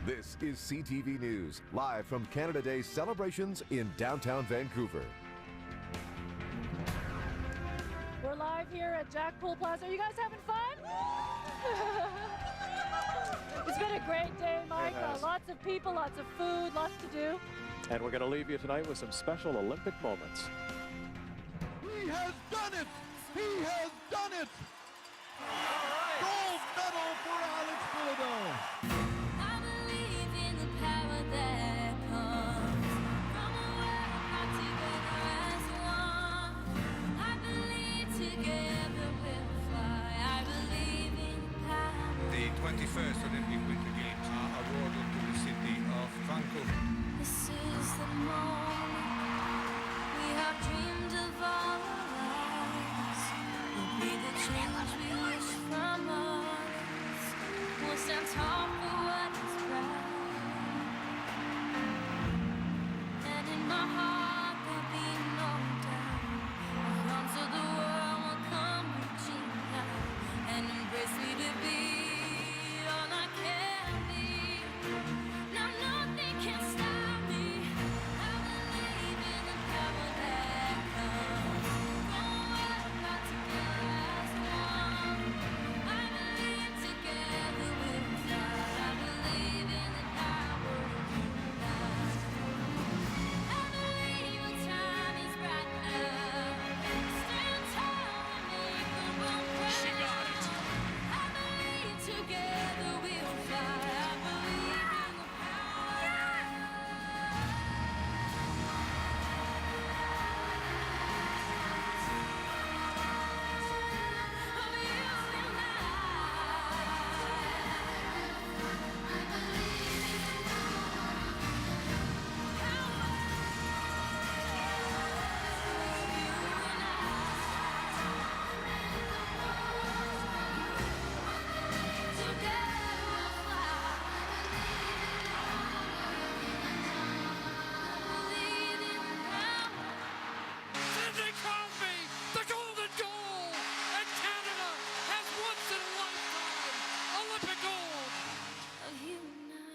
This is CTV News, live from Canada Day celebrations in downtown Vancouver. We're live here at Jack Pool Plaza. Are you guys having fun? It's been a great day, Mike. Lots of people, lots of food, lots to do. And we're going to leave you tonight with some special Olympic moments. He has done it! He has done it! Gold medal for Alex Bilodeau. I believe in the power that comes from a world brought together as one. I believe together we'll fly. I believe in power. The 21st Olympic Winter Games are awarded to the city of Vancouver. This is the moment we have dreamed of all our lives. We'll be the change we wish from us. We'll stand tall for what is right. And in my heart there'll be no doubt. Our arms of the world will come reaching out and embrace me to be all I can be. Now nothing can stop me. I believe in the power that comes from a world brought together as one. I believe together we'll fly. I believe in the power of love. I believe our time is right now. Stand tall and make the world proud. She got it. I believe together we'll fly. I believe in the power of you and I. I believe in the power of you and I. Together we'll fly. I believe in the power. Sidney Crosby, the golden goal, and Canada has once in a lifetime Olympic gold. Of you and I.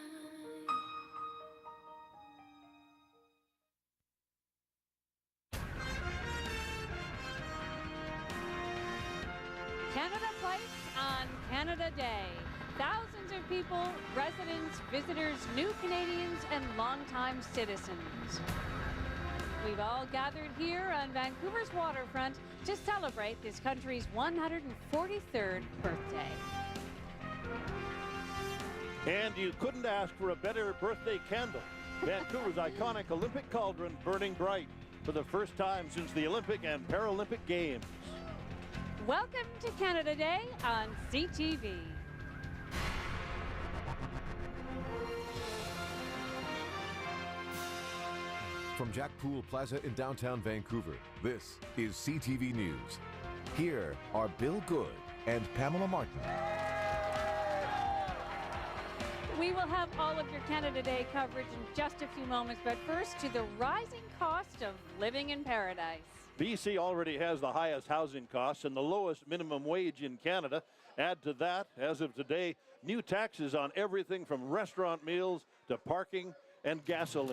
Canada Place on Canada Day. Thousands of people, residents, visitors, new Canadians, and longtime citizens. We've all gathered here on Vancouver's waterfront to celebrate this country's 143rd birthday. And you couldn't ask for a better birthday candle. Vancouver's iconic Olympic cauldron burning bright for the first time since the Olympic and Paralympic Games. Welcome to Canada Day on CTV. From Jack Pool Plaza in downtown Vancouver, this is CTV News. Here are Bill Good and Pamela Martin. We will have all of your Canada Day coverage in just a few moments, but first to the rising cost of living in paradise. BC already has the highest housing costs and the lowest minimum wage in Canada. Add to that, as of today, new taxes on everything from restaurant meals to parking and gasoline.